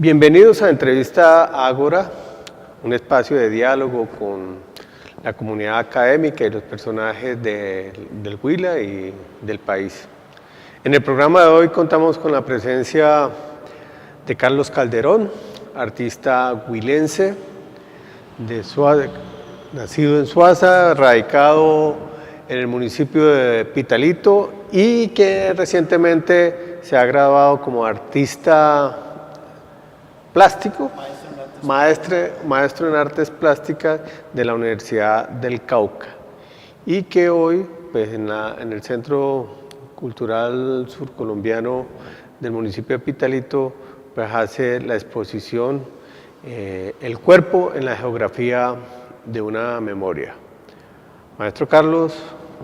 Bienvenidos a Entrevista Ágora, un espacio de diálogo con la comunidad académica y los personajes del Huila y del país. En el programa de hoy contamos con la presencia de Carlos Calderón, artista huilense, nacido en Suaza, radicado en el municipio de Pitalito y que recientemente se ha graduado como artista plástico, maestro en artes plásticas de la Universidad del Cauca y que hoy pues, en el Centro Cultural Surcolombiano del municipio de Pitalito pues, hace la exposición El cuerpo en la geografía de una memoria. Maestro Carlos,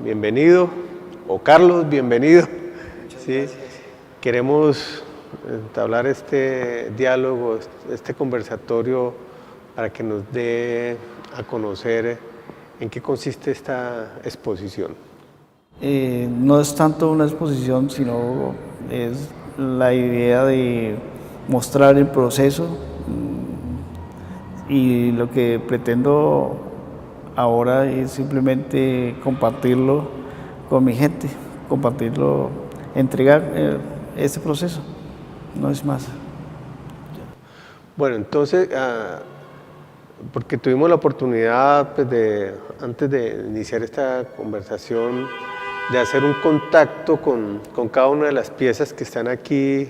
bienvenido, o Carlos, bienvenido. Muchas ¿Sí? gracias. Queremos entablar este diálogo, este conversatorio para que nos dé a conocer en qué consiste esta exposición. No es tanto una exposición, sino es la idea de mostrar el proceso y lo que pretendo ahora es simplemente compartirlo con mi gente, compartirlo, entregar este proceso, no es más. Bueno, entonces, porque tuvimos la oportunidad, pues, antes de iniciar esta conversación, de hacer un contacto con cada una de las piezas que están aquí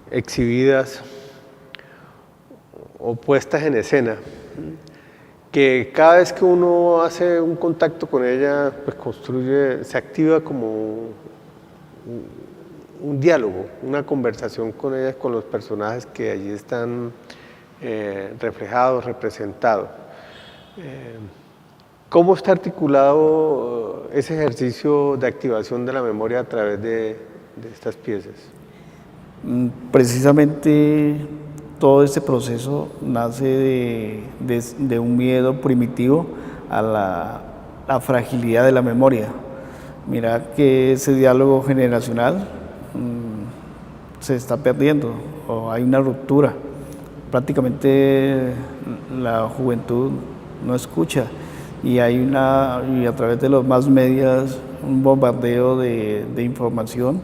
exhibidas o puestas en escena, que cada vez que uno hace un contacto con ella, pues se activa como un diálogo, una conversación con ella, con los personajes que allí están reflejados, representados. ¿Cómo está articulado ese ejercicio de activación de la memoria a través de estas piezas? Precisamente todo este proceso nace de un miedo primitivo a la fragilidad de la memoria. Mira que ese diálogo generacional se está perdiendo o hay una ruptura. Prácticamente la juventud no escucha y y a través de los más medios un bombardeo de información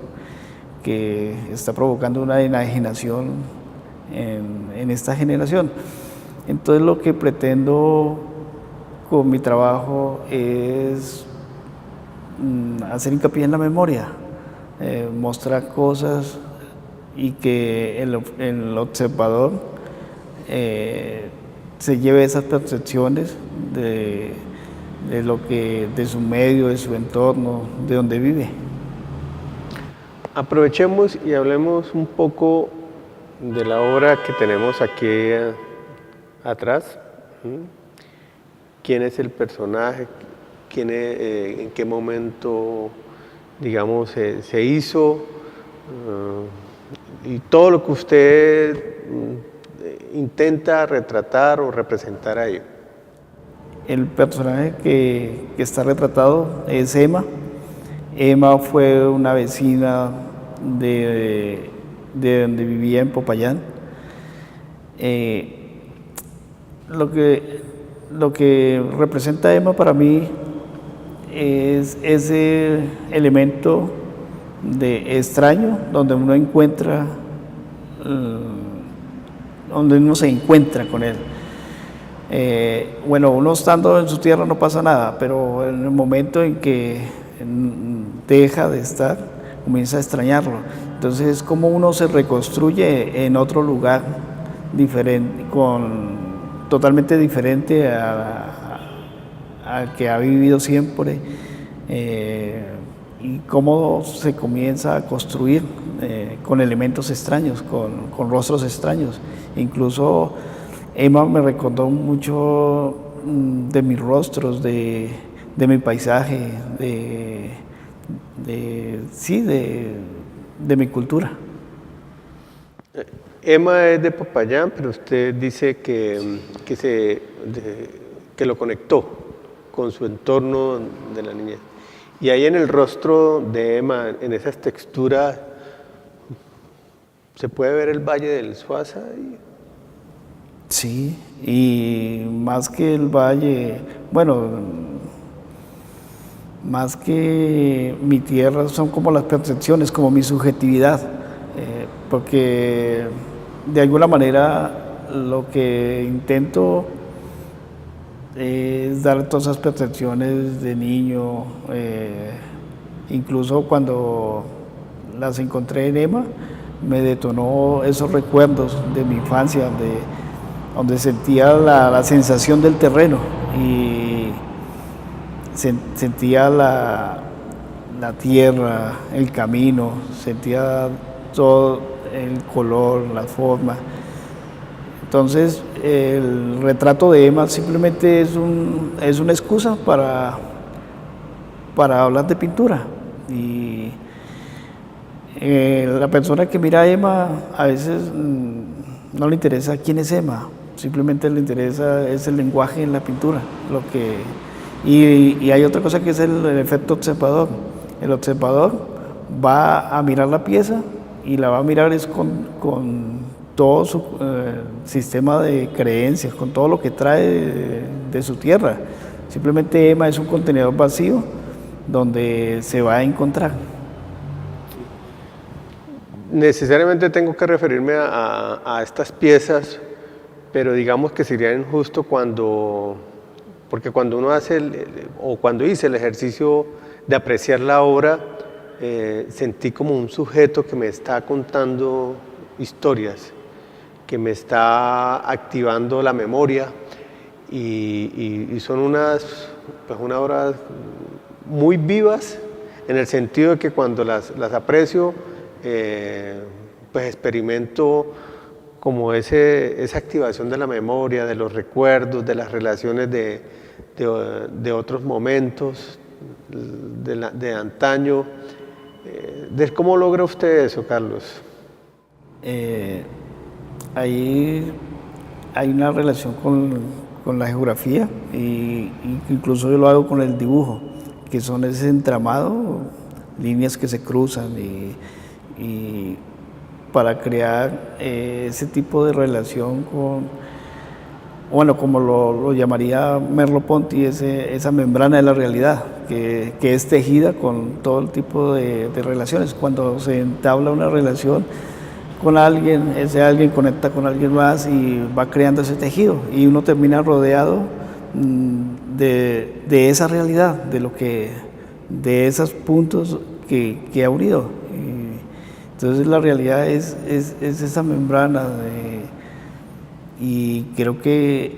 que está provocando una enajenación en esta generación. Entonces lo que pretendo con mi trabajo es hacer hincapié en la memoria, mostrar cosas y que el observador se lleve esas percepciones de su medio, de su entorno, de donde vive. Aprovechemos y hablemos un poco de la obra que tenemos aquí atrás. ¿Quién es el personaje? ¿En qué momento, digamos, se hizo? Y todo lo que usted intenta retratar o representar ahí. El personaje que está retratado es Emma. Emma fue una vecina de donde vivía en Popayán. Lo que representa Emma para mí es ese elemento de extraño donde uno se encuentra con él. Bueno, uno estando en su tierra no pasa nada, pero en el momento en que deja de estar, comienza a extrañarlo. Entonces es como uno se reconstruye en otro lugar diferente, totalmente diferente al que ha vivido siempre, y cómo se comienza a construir con elementos extraños, con rostros extraños. Incluso Emma me recordó mucho de mis rostros, de mi paisaje, de mi cultura. Emma es de Popayán, pero usted dice que lo conectó con su entorno de la niñez. Y ahí en el rostro de Emma, en esas texturas, ¿Se puede ver el Valle del Suaza ahí? Sí, y más que el valle, bueno, más que mi tierra son como las percepciones, como mi subjetividad, porque de alguna manera lo que intento es dar todas esas percepciones de niño, incluso cuando las encontré en Emma, me detonó esos recuerdos de mi infancia, donde sentía la sensación del terreno y sentía la tierra, el camino, sentía todo el color, la forma. Entonces, el retrato de Emma simplemente es una excusa para hablar de pintura. Y la persona que mira a Emma a veces no le interesa quién es Emma, simplemente le interesa es el lenguaje en la pintura. Y hay otra cosa que es el efecto observador. El observador va a mirar la pieza y la va a mirar es con todo su sistema de creencias, con todo lo que trae de su tierra. Simplemente Emma es un contenedor vacío donde se va a encontrar. Necesariamente tengo que referirme a estas piezas, pero digamos que sería injusto porque cuando uno hace, o cuando hice el ejercicio de apreciar la obra, sentí como un sujeto que me está contando historias, que me está activando la memoria y son unas obras muy vivas en el sentido de que cuando las aprecio, pues experimento como esa activación de la memoria, de los recuerdos, de las relaciones de otros momentos, de antaño. ¿Cómo logra usted eso, Carlos? Ahí hay una relación con la geografía y incluso yo lo hago con el dibujo, que son ese entramado, líneas que se cruzan y para crear ese tipo de relación como lo llamaría Merleau-Ponty, esa membrana de la realidad, que es tejida con todo el tipo de relaciones. Cuando se entabla una relación con alguien, ese alguien conecta con alguien más y va creando ese tejido y uno termina rodeado de esa realidad, de esos puntos que ha unido. Entonces la realidad es esa membrana y creo que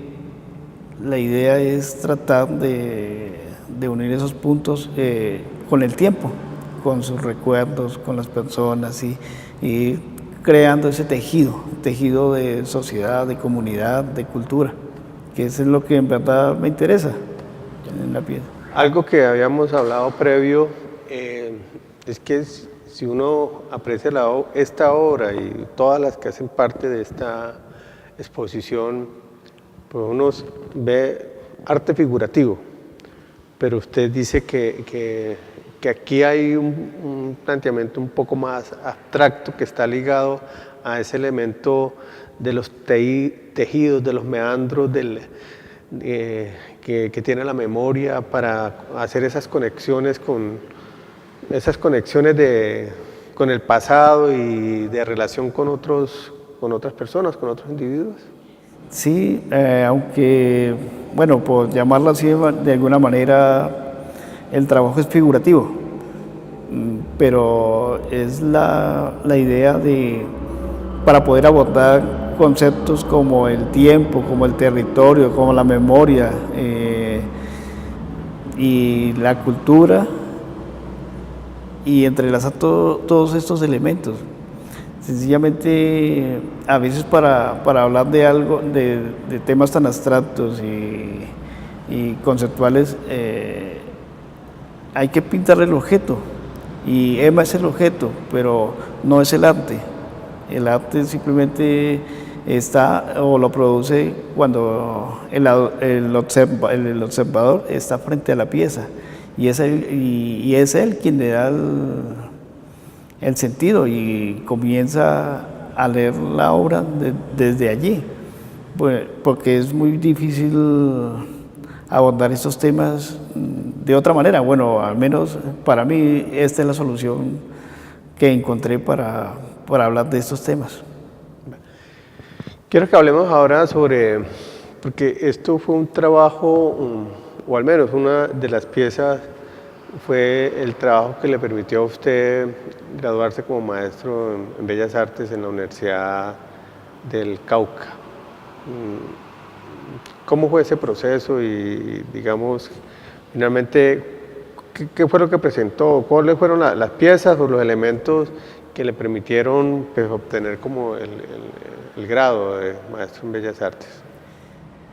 la idea es tratar de unir esos puntos con el tiempo, con sus recuerdos, con las personas y creando ese tejido de sociedad, de comunidad, de cultura, que eso es lo que en verdad me interesa en la pieza. Algo que habíamos hablado previo es que si uno aprecia esta obra y todas las que hacen parte de esta exposición, pues uno ve arte figurativo, pero usted dice que aquí hay un planteamiento un poco más abstracto que está ligado a ese elemento de los tejidos, de los meandros que tiene la memoria para hacer esas conexiones con el pasado y de relación con otras personas, con otros individuos. Sí, aunque, bueno, por llamarlo así de alguna manera, el trabajo es figurativo, pero es la idea para poder abordar conceptos como el tiempo, como el territorio, como la memoria y la cultura, y entrelazar todos estos elementos. Sencillamente, a veces para hablar de algo, de temas tan abstractos y conceptuales, hay que pintar el objeto, y Emma es el objeto, pero no es el arte. El arte simplemente está o lo produce cuando el observador está frente a la pieza, y es él quien le da el sentido y comienza a leer la obra desde allí, pues, porque es muy difícil abordar estos temas de otra manera. Bueno, al menos para mí esta es la solución que encontré para hablar de estos temas. Quiero que hablemos ahora sobre, porque esto fue un trabajo, o al menos una de las piezas fue el trabajo que le permitió a usted graduarse como maestro en Bellas Artes en la Universidad del Cauca. ¿Cómo fue ese proceso y, digamos, finalmente, qué fue lo que presentó? ¿Cuáles fueron las piezas o los elementos que le permitieron, pues, obtener como el grado de maestro en Bellas Artes?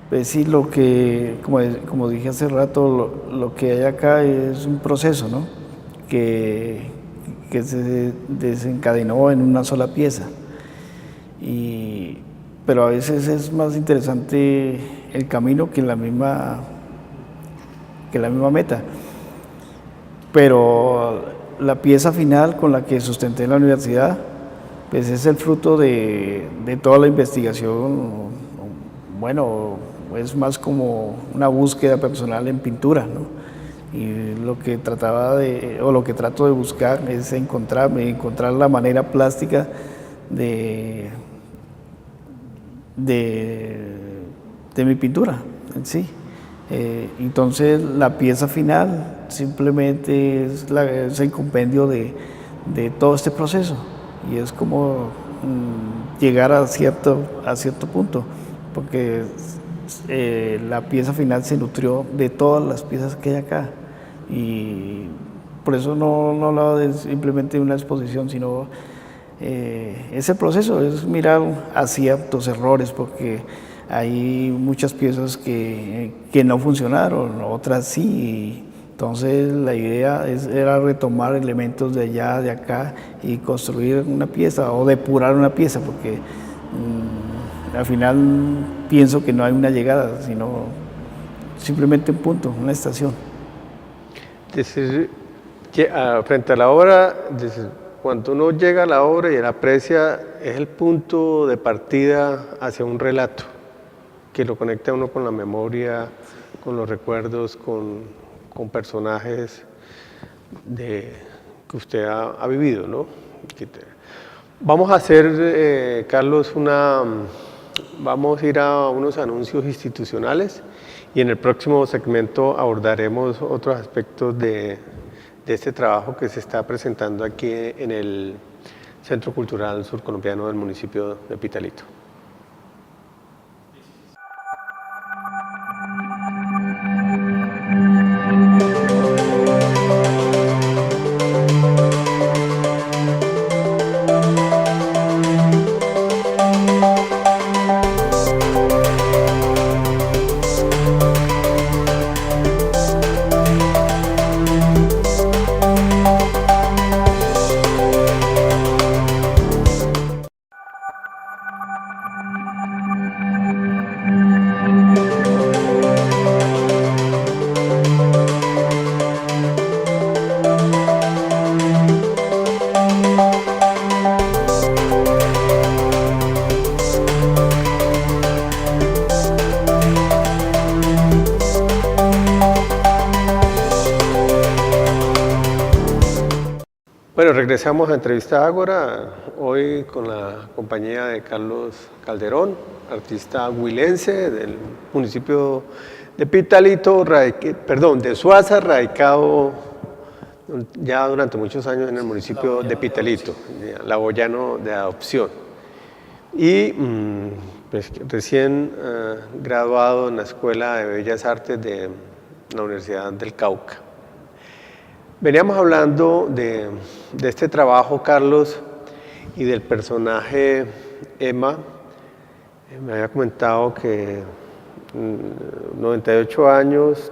Pues sí, lo que, como dije hace rato, lo que hay acá es un proceso, ¿no? que se desencadenó en una sola pieza. Pero a veces es más interesante el camino que la misma meta. Pero la pieza final con la que sustenté la universidad, pues es el fruto de toda la investigación. Bueno, es más como una búsqueda personal en pintura, ¿no? Y lo que lo que trato de buscar es encontrar la manera plástica de mi pintura en sí. Entonces la pieza final simplemente es el compendio de todo este proceso, y es como llegar a cierto punto, porque la pieza final se nutrió de todas las piezas que hay acá, y por eso no hablaba de simplemente una exposición, sino ese proceso es mirar hacia tus errores, porque hay muchas piezas que no funcionaron, otras sí. Entonces la idea era retomar elementos de allá, de acá, y construir una pieza o depurar una pieza, porque al final pienso que no hay una llegada, sino simplemente un punto, una estación. Decir, frente a la obra, cuando uno llega a la obra y la aprecia, es el punto de partida hacia un relato que lo conecta a uno con la memoria, con los recuerdos, con personajes que usted ha vivido, ¿no? Vamos a hacer, Carlos, vamos a ir a unos anuncios institucionales, y en el próximo segmento abordaremos otros aspectos de este trabajo que se está presentando aquí en el Centro Cultural Surcolombiano del municipio de Pitalito. Bueno, regresamos a Entrevista Ágora, hoy con la compañía de Carlos Calderón, artista huilense del municipio de Pitalito, de Suaza, radicado ya durante muchos años en el municipio de Pitalito, laboyano de adopción. Y pues, recién graduado en la Escuela de Bellas Artes de la Universidad del Cauca. Veníamos hablando de este trabajo, Carlos, y del personaje Emma. Me había comentado que 98 años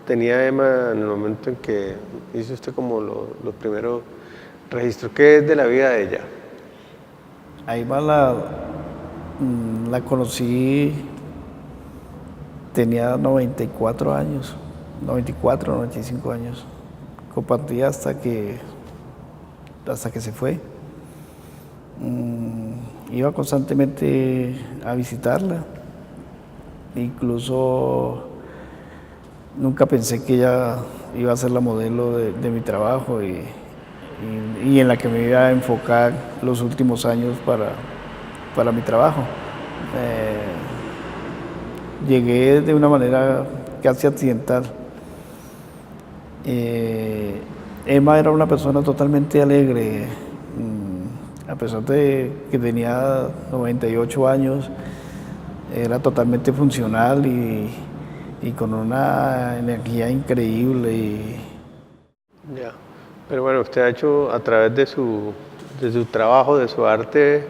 tenía Emma en el momento en que hizo usted como los primeros registros. ¿Qué es de la vida de ella? A Emma la conocí, tenía 94 años, 94, 95 años. Compartí hasta que se fue. iba constantemente a visitarla. Incluso nunca pensé que ella iba a ser la modelo de mi trabajo y en la que me iba a enfocar los últimos años para mi trabajo. Llegué de una manera casi accidental. Emma era una persona totalmente alegre, a pesar de que tenía 98 años, era totalmente funcional y con una energía increíble. Ya. Pero bueno, usted ha hecho a través de su trabajo, de su arte,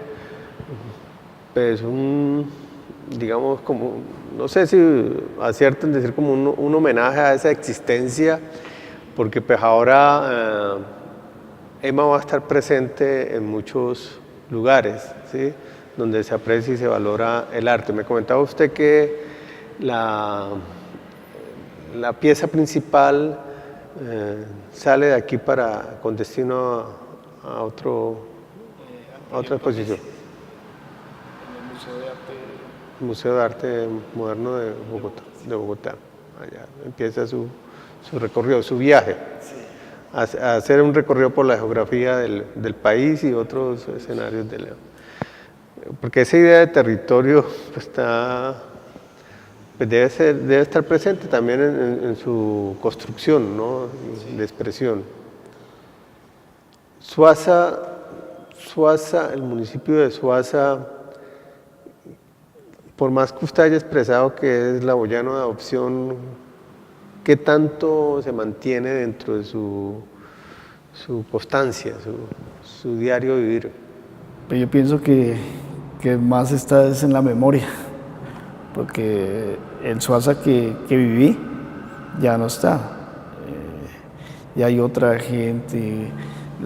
pues digamos, como, no sé si acierto en decir como un homenaje a esa existencia, porque pues ahora Emma va a estar presente en muchos lugares, ¿sí? Donde se aprecia y se valora el arte. Me comentaba usted que la pieza principal sale de aquí con destino a otra exposición. El Museo de Arte Moderno de Bogotá. Allá empieza su recorrido, su viaje. Sí. A hacer un recorrido por la geografía del país y otros escenarios porque esa idea de territorio pues, debe estar presente también en su construcción, ¿no? De expresión. Suaza, el municipio de Suaza, por más que usted haya expresado que es la Boyano de adopción, ¿qué tanto se mantiene dentro de su constancia, su diario vivir? Yo pienso que más está es en la memoria, porque el Suaza que viví ya no está. Ya hay otra gente,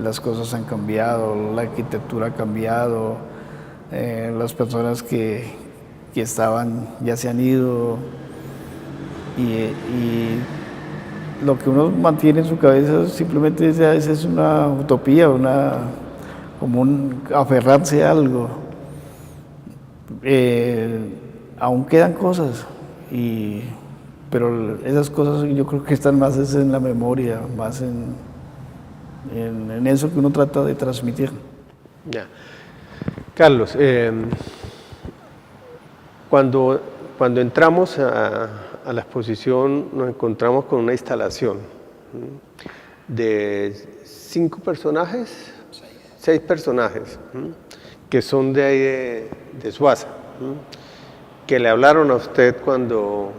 las cosas han cambiado, la arquitectura ha cambiado, las personas que estaban ya se han ido y lo que uno mantiene en su cabeza simplemente es una utopía, como aferrarse a algo. Aún quedan cosas, pero esas cosas yo creo que están más en la memoria, más en eso que uno trata de transmitir. Ya. Carlos, cuando entramos a la exposición nos encontramos con una instalación de 5 personajes, 6 personajes, que son de ahí de Suaza, que le hablaron a usted cuando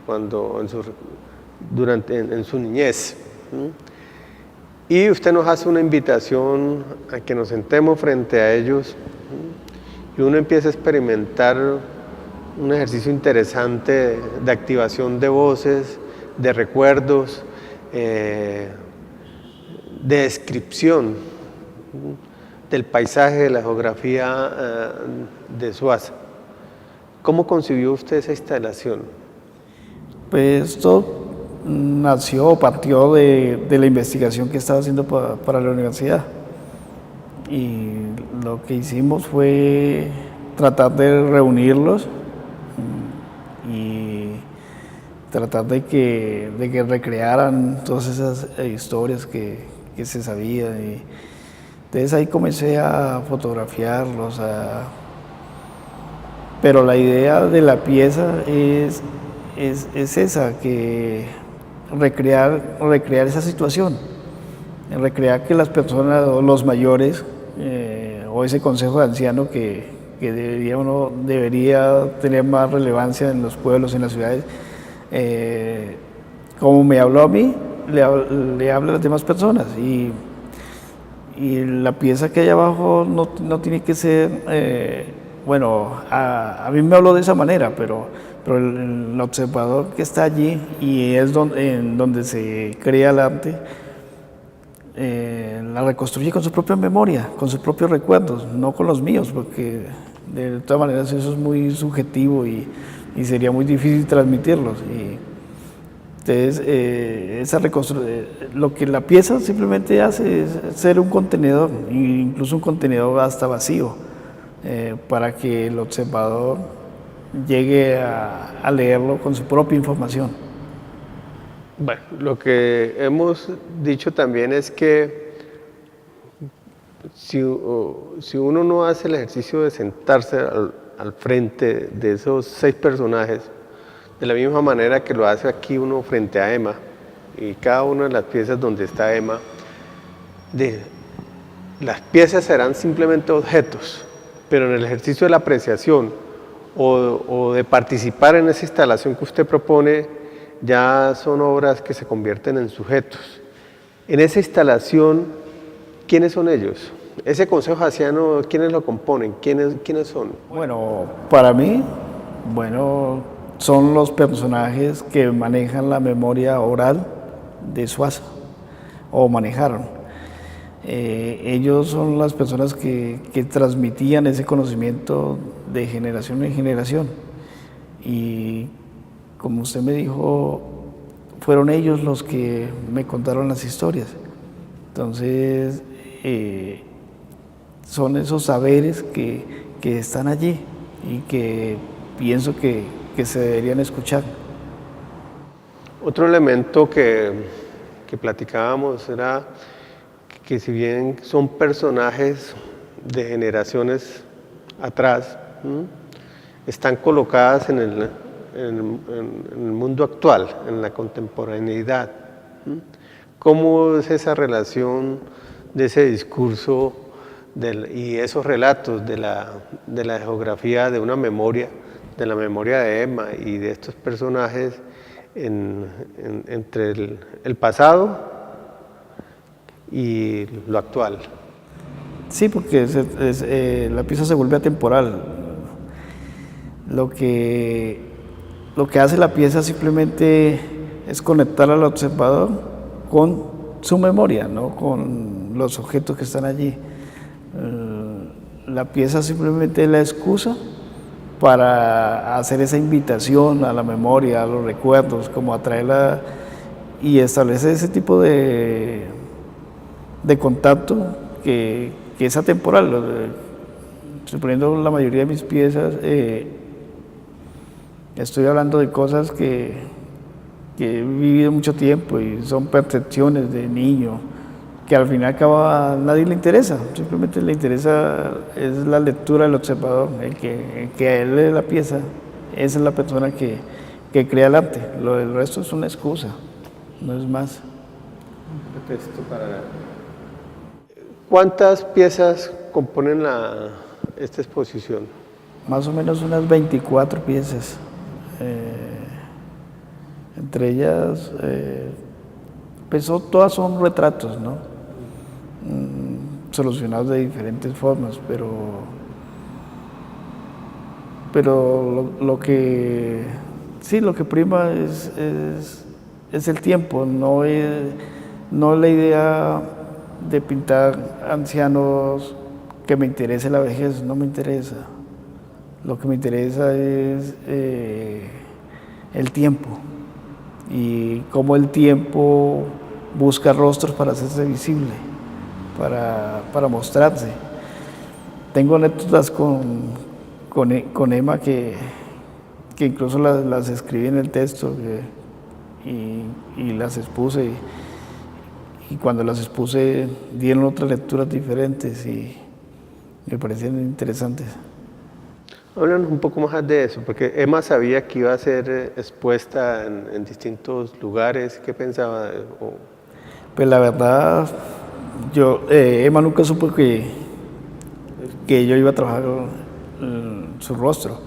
en su niñez. Y usted nos hace una invitación a que nos sentemos frente a ellos y uno empieza a experimentar un ejercicio interesante de activación de voces, de recuerdos, de descripción del paisaje, de la geografía de Suaza. ¿Cómo concibió usted esa instalación? Pues esto partió de la investigación que estaba haciendo para la universidad. Y lo que hicimos fue tratar de reunirlos y tratar de que recrearan todas esas historias que se sabían. Y entonces ahí comencé a fotografiarlos, pero la idea de la pieza es esa, que recrear esa situación, recrear que las personas o los mayores o ese consejo de anciano que debería tener más relevancia en los pueblos, en las ciudades, como me habló a mí, le habla a las demás personas. Y la pieza que hay abajo no tiene que ser, a mí me habló de esa manera, pero el observador que está allí y es en donde se crea el arte, la reconstruye con su propia memoria, con sus propios recuerdos, no con los míos, porque de todas maneras eso es muy subjetivo y sería muy difícil transmitirlos. Entonces, lo que la pieza simplemente hace es ser un contenedor, incluso un contenedor hasta vacío, para que el observador llegue a leerlo con su propia información. Bueno, lo que hemos dicho también es que si uno no hace el ejercicio de sentarse al frente de esos 6 personajes, de la misma manera que lo hace aquí uno frente a Emma, y cada una de las piezas donde está Emma, las piezas serán simplemente objetos, pero en el ejercicio de la apreciación o de participar en esa instalación que usted propone, ya son obras que se convierten en sujetos. En esa instalación, ¿quiénes son ellos? Ese Consejo Haitiano, ¿quiénes lo componen? ¿Quiénes son? Bueno, para mí, son los personajes que manejan la memoria oral de Suaza, o manejaron. Ellos son las personas que transmitían ese conocimiento de generación en generación. Y como usted me dijo, fueron ellos los que me contaron las historias. Entonces, son esos saberes que están allí y que pienso que se deberían escuchar. Otro elemento que platicábamos era que si bien son personajes de generaciones atrás, están colocadas en el mundo actual, en la contemporaneidad. ¿Cómo es esa relación de ese discurso y esos relatos de la geografía de una memoria, de la memoria de Emma y de estos personajes entre el pasado y lo actual? Sí, porque la pieza se vuelve atemporal. Lo que hace la pieza simplemente es conectar al observador con su memoria, ¿no? Con los objetos que están allí. La pieza simplemente es la excusa para hacer esa invitación a la memoria, a los recuerdos, como atraerla y establecer ese tipo de contacto que es atemporal. Suponiendo la mayoría de mis piezas, estoy hablando de cosas que he vivido mucho tiempo y son percepciones de niño que al final a nadie le interesa, simplemente le interesa es la lectura del observador, el que lee la pieza, esa es la persona que crea el arte, el resto es una excusa, no es más. Pretexto para... ¿Cuántas piezas componen esta exposición? Más o menos unas 24 piezas, entre ellas, pues todas son retratos, ¿no? Solucionados de diferentes formas, pero lo que prima es el tiempo, no la idea de pintar ancianos que me interese la vejez, no me interesa. Lo que me interesa es el tiempo y cómo el tiempo busca rostros para hacerse visible, para mostrarse. Tengo anécdotas con Emma que incluso las escribí en el texto y las expuse y cuando las expuse dieron otras lecturas diferentes y me parecieron interesantes. Háblanos un poco más de eso, porque Emma sabía que iba a ser expuesta en distintos lugares. ¿Qué pensaba? Pues la verdad, Emma nunca supo que yo iba a trabajar su rostro.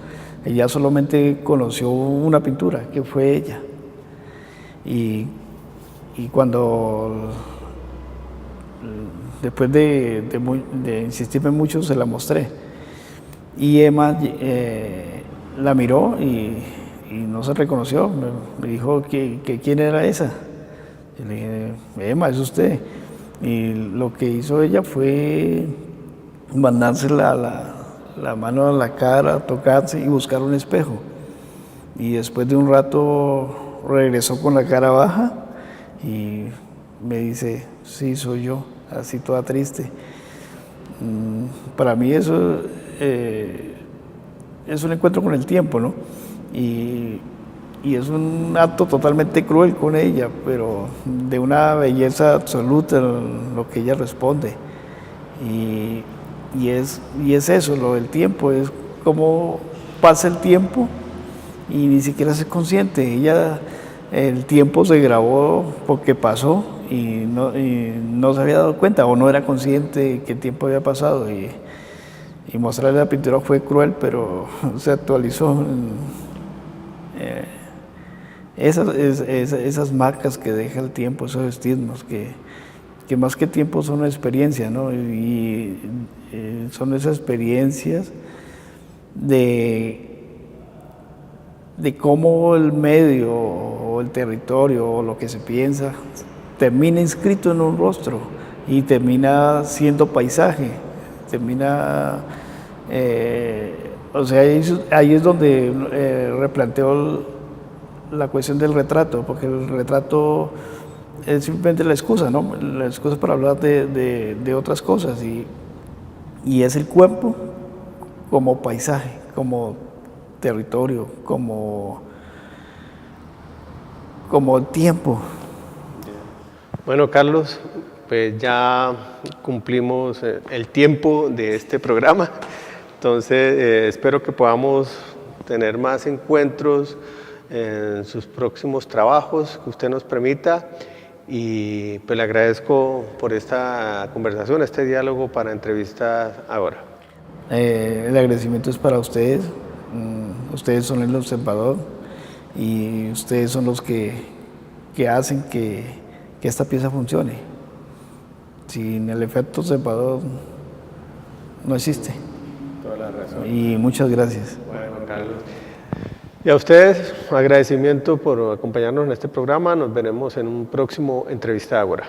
Ella solamente conoció una pintura, que fue ella. Y cuando, después de insistirme mucho, se la mostré. Y Emma la miró y no se reconoció. Me dijo que quién era esa. Yo le dije, Emma, es usted. Y lo que hizo ella fue mandarse la mano a la cara, tocarse y buscar un espejo. Y después de un rato regresó con la cara baja y me dice, sí, soy yo, así toda triste. Para mí eso es un encuentro con el tiempo, ¿no? Y es un acto totalmente cruel con ella, pero de una belleza absoluta en lo que ella responde. Y es eso, lo del tiempo, es cómo pasa el tiempo y ni siquiera se es consciente. El tiempo se grabó porque pasó y no se había dado cuenta o no era consciente que el tiempo había pasado. Y mostrarle la pintura fue cruel, pero se actualizó. Esas marcas que deja el tiempo, esos estigmas, que más que tiempo son una experiencia, ¿no? Son esas experiencias de cómo el medio o el territorio o lo que se piensa termina inscrito en un rostro y termina siendo paisaje, termina... o sea, ahí es donde replanteo la cuestión del retrato, porque el retrato es simplemente la excusa, ¿no? La excusa para hablar de otras cosas y es el cuerpo como paisaje, como territorio, como tiempo. Bueno, Carlos, pues ya cumplimos el tiempo de este programa, entonces espero que podamos tener más encuentros en sus próximos trabajos, que usted nos permita, y pues le agradezco por esta conversación, este diálogo para Entrevistas Ahora. El agradecimiento es para ustedes. Ustedes son el observador y ustedes son los que hacen que esta pieza funcione. Sin el efecto observador no existe. Toda la razón. Y muchas gracias. Bueno, Carlos. Y a ustedes, agradecimiento por acompañarnos en este programa. Nos veremos en un próximo Entrevista Ahora.